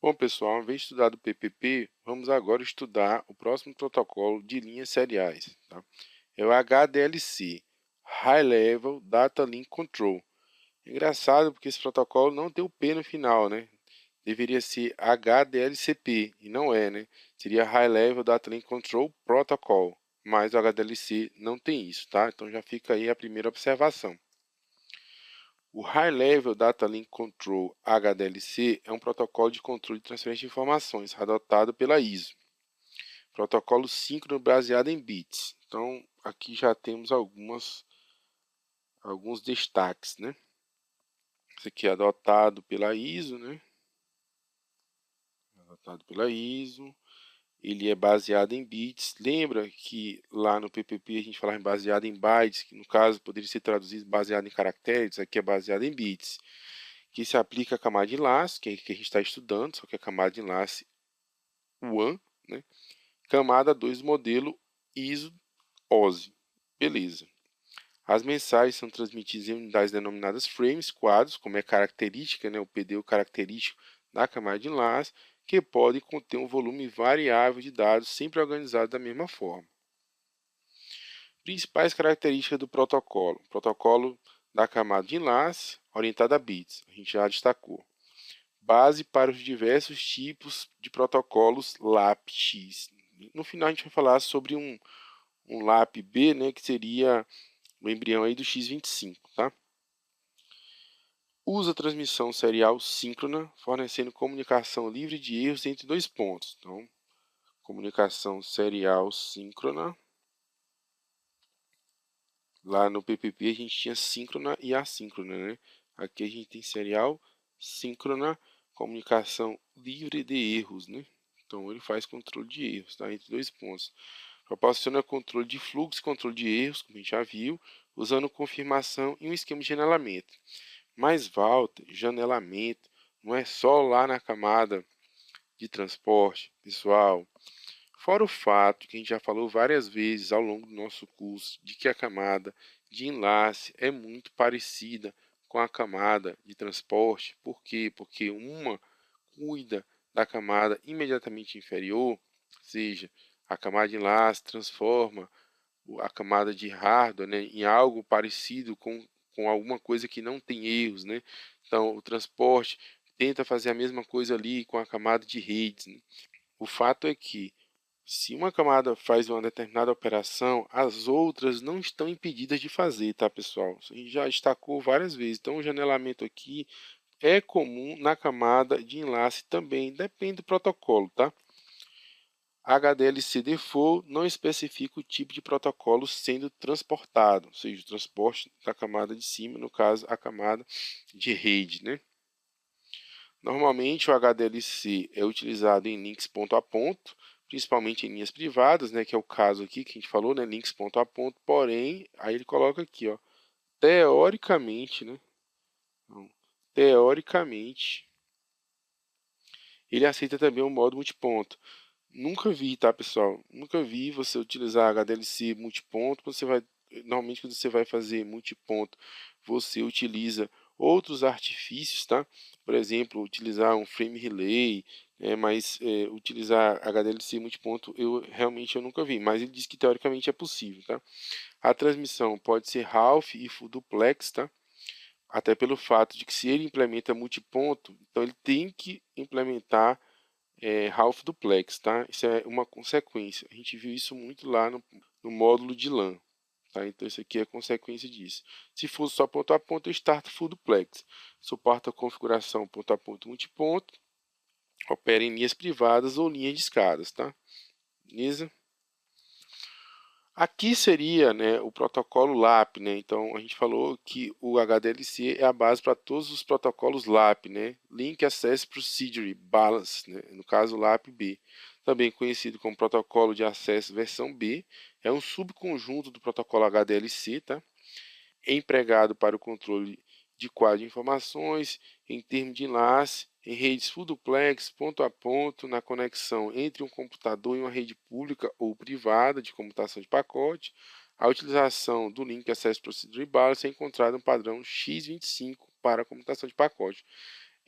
Bom, pessoal, uma vez estudado o PPP, vamos agora estudar o próximo protocolo de linhas seriais, tá? É o HDLC, High Level Data Link Control. Engraçado porque esse protocolo não tem o P no final, né? Deveria ser HDLCP, e não é, né? Seria High Level Data Link Control Protocol, mas o HDLC não tem isso, tá? Então já fica aí a primeira observação. O High Level Data Link Control HDLC é um protocolo de controle de transferência de informações adotado pela ISO. Protocolo síncrono baseado em bits. Então, aqui já temos alguns destaques, né? Esse aqui é adotado pela ISO, né? Adotado pela ISO. Ele é baseado em bits. Lembra que lá no PPP a gente falava em baseado em bytes, que no caso poderia ser traduzido baseado em caracteres, aqui é baseado em bits. Que se aplica a camada de enlace, que é que a gente está estudando, só que a camada de enlace WAN, né? Camada 2 modelo ISO OSI. Beleza. As mensagens são transmitidas em unidades denominadas frames, quadros, como é característica, né? O PDU característico da camada de enlace, que podem conter um volume variável de dados, sempre organizado da mesma forma. Principais características do protocolo. Protocolo da camada de enlace, orientado a bits, a gente já destacou. Base para os diversos tipos de protocolos LAP-X. No final a gente vai falar sobre um LAP-B, né, que seria o embrião aí do X25, tá? Usa transmissão serial síncrona, fornecendo comunicação livre de erros entre dois pontos. Então, comunicação serial síncrona. Lá no PPP a gente tinha síncrona e assíncrona, né? Aqui a gente tem serial síncrona, comunicação livre de erros, né? Então ele faz controle de erros, tá? Entre dois pontos. Proporciona controle de fluxo e controle de erros, como a gente já viu, usando confirmação e um esquema de janelamento. Mas, Walter, janelamento não é só lá na camada de transporte, pessoal. Fora o fato que a gente já falou várias vezes ao longo do nosso curso de que a camada de enlace é muito parecida com a camada de transporte. Por quê? Porque uma cuida da camada imediatamente inferior, ou seja, a camada de enlace transforma a camada de hardware, né, em algo parecido com alguma coisa que não tem erros, né? Então, o transporte tenta fazer a mesma coisa ali com a camada de redes, né? O fato é que se uma camada faz uma determinada operação, as outras não estão impedidas de fazer, tá, pessoal? Isso a gente já destacou várias vezes. Então, o janelamento aqui é comum na camada de enlace também, depende do protocolo, tá? HDLC Default não especifica o tipo de protocolo sendo transportado, ou seja, o transporte da camada de cima, no caso, a camada de rede, né? Normalmente o HDLC é utilizado em links ponto a ponto, principalmente em linhas privadas, né, que é o caso aqui que a gente falou, né, links ponto a ponto, porém, aí ele coloca aqui, ó, teoricamente, né, então, teoricamente, ele aceita também o modo multiponto. Nunca vi, tá, pessoal? Nunca vi você utilizar HDLC multiponto. Normalmente, quando você vai fazer multiponto, você utiliza outros artifícios, tá? Por exemplo, utilizar um frame relay, mas utilizar HDLC multiponto eu nunca vi, mas ele diz que teoricamente é possível, tá? A transmissão pode ser half e full duplex, tá? Até pelo fato de que se ele implementa multiponto, então ele tem que implementar half duplex, tá? Isso é uma consequência. A gente viu isso muito lá no módulo de LAN, tá? Então isso aqui é consequência disso. Se for só ponto a ponto, eu starto full duplex. Suporta a configuração ponto a ponto multiponto, opera em linhas privadas ou linhas de escadas, tá? Beleza? Aqui seria, né, o protocolo LAP, né? Então a gente falou que o HDLC é a base para todos os protocolos LAP, né? Link Access Procedure Balance, né? No caso LAP-B, também conhecido como protocolo de acesso versão B, é um subconjunto do protocolo HDLC, tá? É empregado para o controle de quadro de informações em termos de enlace em redes full duplex, ponto a ponto, na conexão entre um computador e uma rede pública ou privada de computação de pacote. A utilização do Link Access Procedure Balance é encontrada no padrão X25 para a computação de pacote.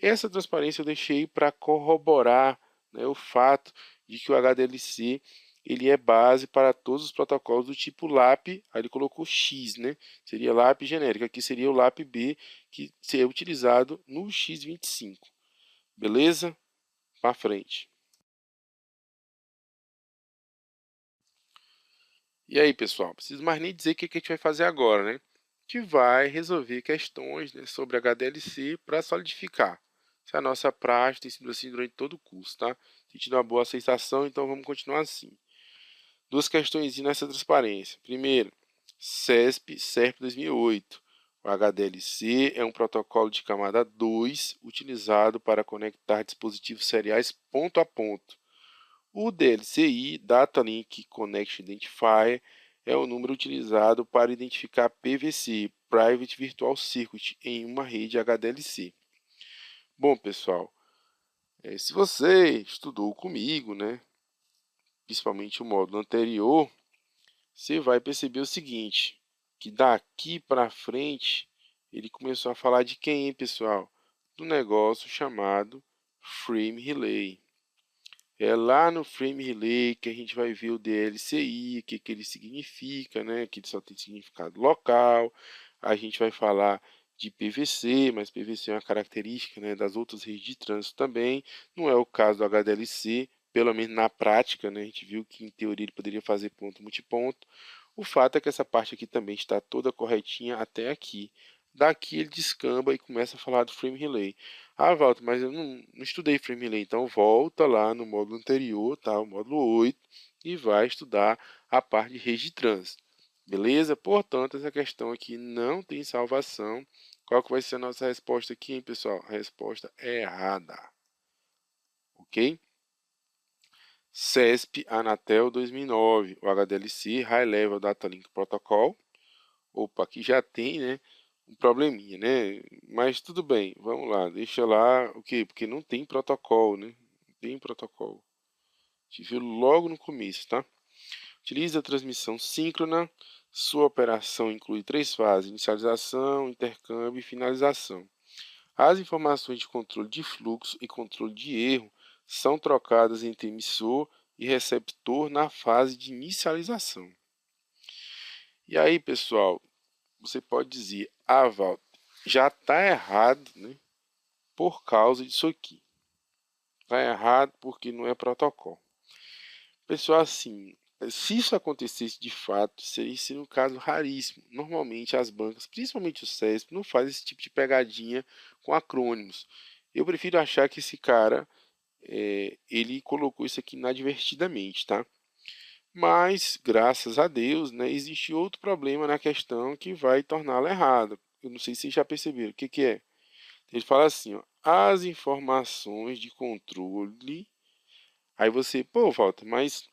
Essa transparência eu deixei para corroborar, né, o fato de que o HDLC ele é base para todos os protocolos do tipo LAP, aí ele colocou X, né? Seria LAP genérico, aqui seria o LAP B, que seria utilizado no X25. Beleza? Para frente. E aí, pessoal, preciso mais nem dizer o que a gente vai fazer agora, né? A gente vai resolver questões, né, sobre HDLC para solidificar. Essa é a nossa prática, tem sido assim durante todo o curso, tá? Sentindo uma boa sensação, então vamos continuar assim. Duas questões nessa transparência. Primeiro, CESP SERP 2008. O HDLC é um protocolo de camada 2 utilizado para conectar dispositivos seriais ponto a ponto. O DLCI, Data Link Connection Identifier, é o número utilizado para identificar PVC, Private Virtual Circuit, em uma rede HDLC. Bom, pessoal, se você estudou comigo, né, principalmente o módulo anterior, você vai perceber o seguinte, que daqui para frente ele começou a falar de quem, hein, pessoal? Do negócio chamado Frame Relay. É lá no Frame Relay que a gente vai ver o DLCI, o que ele significa, né? Que ele só tem significado local. A gente vai falar de PVC, mas PVC é uma característica, né, das outras redes de trânsito também. Não é o caso do HDLC, pelo menos na prática, né? A gente viu que em teoria ele poderia fazer ponto multiponto. O fato é que essa parte aqui também está toda corretinha até aqui. Daqui ele descamba e começa a falar do Frame Relay. Ah, Walter, mas eu não estudei Frame Relay, então volta lá no módulo anterior, tá? O módulo 8, e vai estudar a parte de rede de trânsito. Beleza? Portanto, essa questão aqui não tem salvação. Qual que vai ser a nossa resposta aqui, hein, pessoal? A resposta é errada. Ok? CESP Anatel 2009, o HDLC, High Level Data Link Protocol. Opa, aqui já tem, né, um probleminha, né? Mas tudo bem, vamos lá, deixa lá, o quê? Porque não tem protocolo, né? Não tem protocolo. A gente viu logo no começo, tá? Utiliza a transmissão síncrona, sua operação inclui três fases, inicialização, intercâmbio e finalização. As informações de controle de fluxo e controle de erro são trocadas entre emissor e receptor na fase de inicialização. E aí, pessoal, você pode dizer, ah, Walter, já está errado, né, por causa disso aqui. Está errado porque não é protocolo. Pessoal, assim, se isso acontecesse de fato, seria um caso raríssimo. Normalmente as bancas, principalmente o CESP, não fazem esse tipo de pegadinha com acrônimos. Eu prefiro achar que esse cara, ele colocou isso aqui inadvertidamente, tá? Mas, graças a Deus, né, existe outro problema na questão que vai torná-la errada. Eu não sei se vocês já perceberam. O que, que é? Ele fala assim, ó, as informações de controle. Aí você, pô, Walter, mas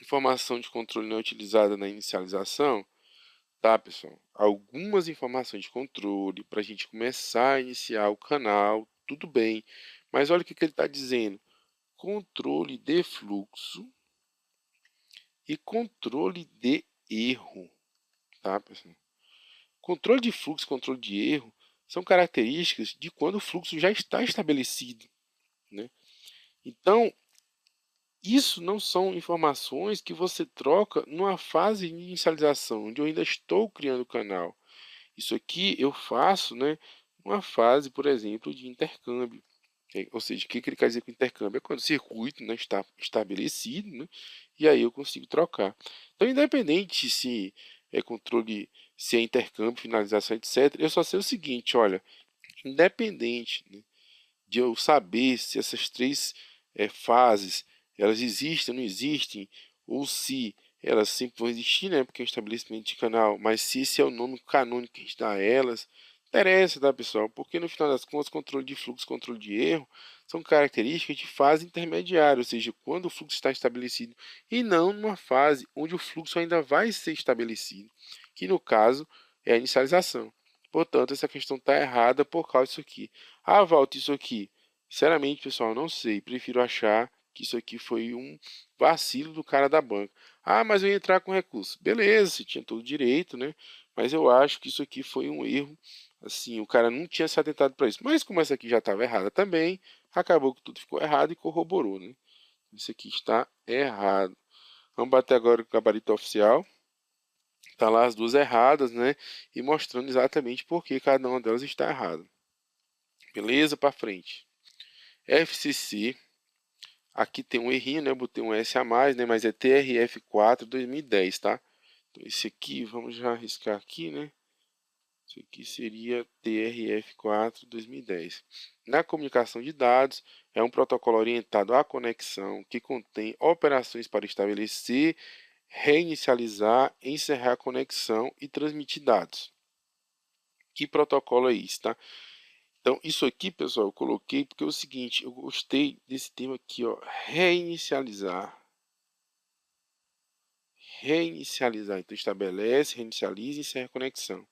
informação de controle não é utilizada na inicialização? Tá, pessoal? Algumas informações de controle para a gente começar a iniciar o canal, tudo bem. Mas olha o que, que ele está dizendo. Controle de fluxo e controle de erro, tá, pessoal? Controle de fluxo e controle de erro são características de quando o fluxo já está estabelecido, né? Então, isso não são informações que você troca numa fase de inicialização, onde eu ainda estou criando o canal. Isso aqui eu faço, né, numa fase, por exemplo, de intercâmbio. Ou seja, o que ele quer dizer com intercâmbio? É quando o circuito, né, está estabelecido, né, e aí eu consigo trocar. Então, independente se é controle, se é intercâmbio, finalização, etc., eu só sei o seguinte, olha, independente, né, de eu saber se essas três fases elas existem ou não existem, ou se elas sempre vão existir, né, porque é um estabelecimento de canal, mas se esse é o nome canônico que a gente dá a elas, interessa, tá, pessoal? Porque no final das contas, controle de fluxo, controle de erro, são características de fase intermediária, ou seja, quando o fluxo está estabelecido, e não numa fase onde o fluxo ainda vai ser estabelecido, que no caso é a inicialização. Portanto, essa questão está errada por causa disso aqui. Ah, Walter, isso aqui. Sinceramente, pessoal, não sei. Prefiro achar que isso aqui foi um vacilo do cara da banca. Ah, mas eu ia entrar com recurso. Beleza, você tinha todo o direito, né? Mas eu acho que isso aqui foi um erro, Assim, o cara não tinha se atentado para isso. Mas como essa aqui já estava errada também, acabou que tudo ficou errado e corroborou, né? Isso aqui está errado. Vamos bater agora o gabarito oficial. Tá lá as duas erradas, né? E mostrando exatamente por que cada uma delas está errada. Beleza? Para frente. FCC. Aqui tem um errinho, né? Eu botei um S a mais, né? Mas é TRF4 2010, tá? Então esse aqui, vamos já arriscar aqui, né? Isso aqui seria TRF4 2010. Na comunicação de dados, é um protocolo orientado à conexão que contém operações para estabelecer, reinicializar, encerrar a conexão e transmitir dados. Que protocolo é isso, tá? Então, isso aqui, pessoal, eu coloquei porque é o seguinte, eu gostei desse termo aqui, ó, reinicializar. Reinicializar, então estabelece, reinicializa e encerra a conexão.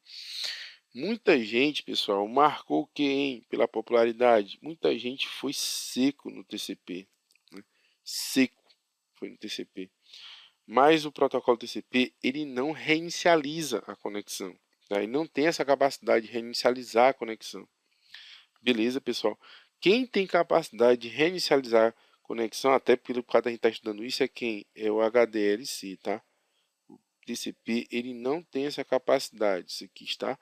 Muita gente, pessoal, marcou quem pela popularidade? Muita gente foi seco no TCP, né? Seco foi no TCP. Mas o protocolo TCP, ele não reinicializa a conexão, tá? Ele não tem essa capacidade de reinicializar a conexão. Beleza, pessoal? Quem tem capacidade de reinicializar a conexão, até pelo quadro a gente está estudando isso, é quem? É o HDLC, tá? O TCP, ele não tem essa capacidade. Isso aqui está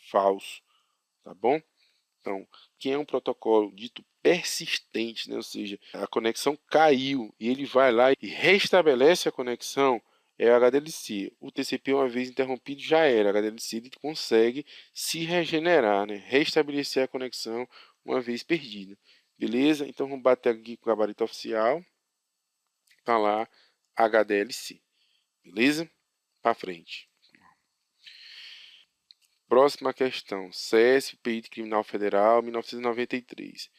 falso, tá bom? Então, quem é um protocolo dito persistente, né? Ou seja, a conexão caiu e ele vai lá e restabelece a conexão, é o HDLC. O TCP, uma vez interrompido, já era. O HDLC ele consegue se regenerar, né? Restabelecer a conexão uma vez perdida. Beleza? Então, vamos bater aqui com o gabarito oficial. Tá lá, HDLC. Beleza? Para frente. Próxima questão. CSPI Criminal Federal, 1993.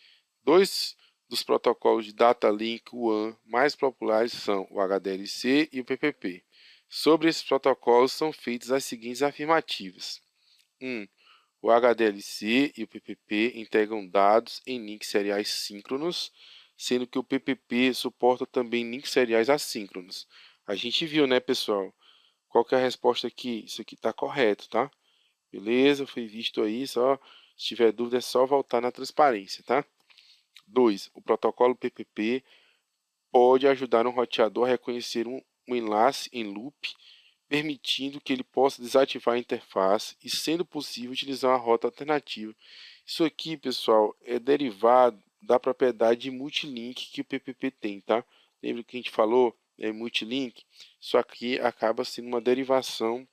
Dois dos protocolos de Data Link WAN mais populares são o HDLC e o PPP. Sobre esses protocolos são feitas as seguintes afirmativas. 1. O HDLC e o PPP integram dados em links seriais síncronos, sendo que o PPP suporta também links seriais assíncronos. A gente viu, né, pessoal? Qual que é a resposta aqui? Isso aqui está correto, tá? Beleza? Foi visto aí, só se tiver dúvida é só voltar na transparência, tá? 2. O protocolo PPP pode ajudar um roteador a reconhecer um enlace em loop, permitindo que ele possa desativar a interface e, sendo possível, utilizar uma rota alternativa. Isso aqui, pessoal, é derivado da propriedade de multilink que o PPP tem, tá? Lembra que a gente falou? É multilink? Isso aqui acaba sendo uma derivação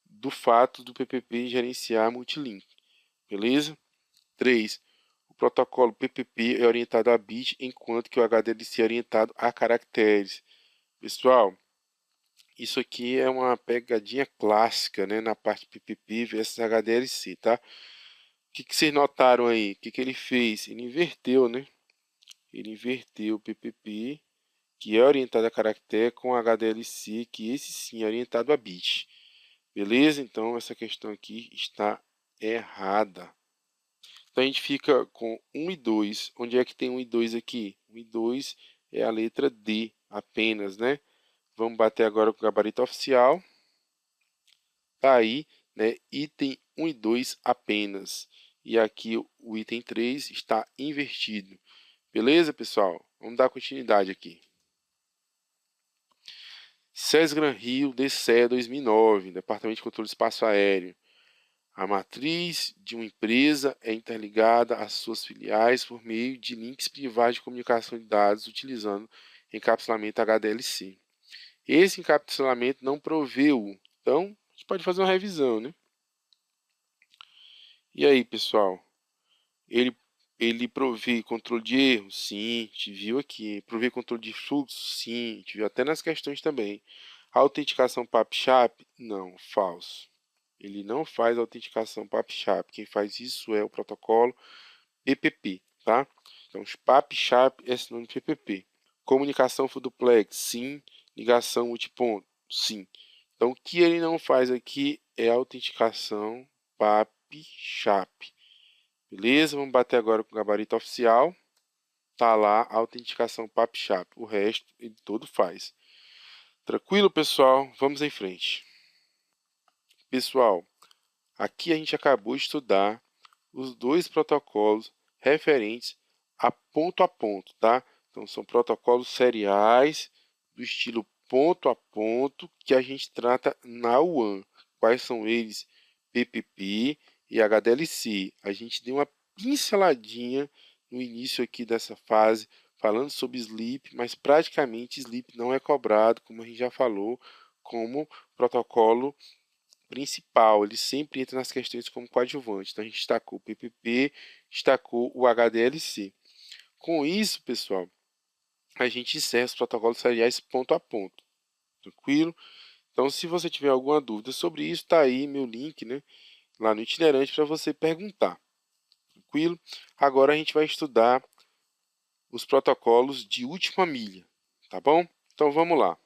do fato do PPP gerenciar multilink. Beleza? 3. O protocolo PPP é orientado a bit, enquanto que o HDLC é orientado a caracteres. Pessoal, isso aqui é uma pegadinha clássica, né, na parte PPP versus HDLC, tá? O que vocês notaram aí? O que ele fez? Ele inverteu, né? Ele inverteu o PPP, que é orientado a caractere, com o HDLC, que esse sim é orientado a bit. Beleza? Então, essa questão aqui está errada. Então a gente fica com 1 e 2. Onde é que tem 1 e 2 aqui? 1 e 2 é a letra D apenas, né? Vamos bater agora com o gabarito oficial. Tá aí, né? Item 1 e 2 apenas. E aqui o item 3 está invertido. Beleza, pessoal? Vamos dar continuidade aqui. SESGRAN Rio DCE 2009, Departamento de Controle do Espaço Aéreo. A matriz de uma empresa é interligada às suas filiais por meio de links privados de comunicação de dados utilizando encapsulamento HDLC. Esse encapsulamento não proveu, então a gente pode fazer uma revisão, né? E aí, pessoal? Ele provê controle de erro? Sim, a gente viu aqui. Provê controle de fluxo? Sim, a gente viu até nas questões também. Autenticação PAP-CHAP? Não, falso. Ele não faz autenticação PAP-CHAP. Quem faz isso é o protocolo PPP, tá? Então, os PAP-CHAP é sinônimo de PPP. Comunicação full duplex? Sim. Ligação multiponto? Sim. Então, o que ele não faz aqui é autenticação PAP-CHAP. Beleza? Vamos bater agora com o gabarito oficial. Tá lá a autenticação PAP-CHAP. O resto ele todo faz. Tranquilo, pessoal? Vamos em frente. Pessoal, Aqui a gente acabou de estudar os dois protocolos referentes a ponto, tá? Então, são protocolos seriais do estilo ponto a ponto que a gente trata na UAN. Quais são eles? PPP e HDLC. A gente deu uma pinceladinha no início aqui dessa fase, falando sobre sleep, mas praticamente sleep não é cobrado, como a gente já falou, como protocolo principal. Ele sempre entra nas questões como coadjuvante. Então, a gente destacou o PPP, destacou o HDLC. Com isso, pessoal, a gente encerra os protocolos seriais ponto a ponto. Tranquilo? Então, se você tiver alguma dúvida sobre isso, está aí meu link, né, lá no itinerante para você perguntar. Tranquilo? Agora a gente vai estudar os protocolos de última milha, tá bom? Então vamos lá.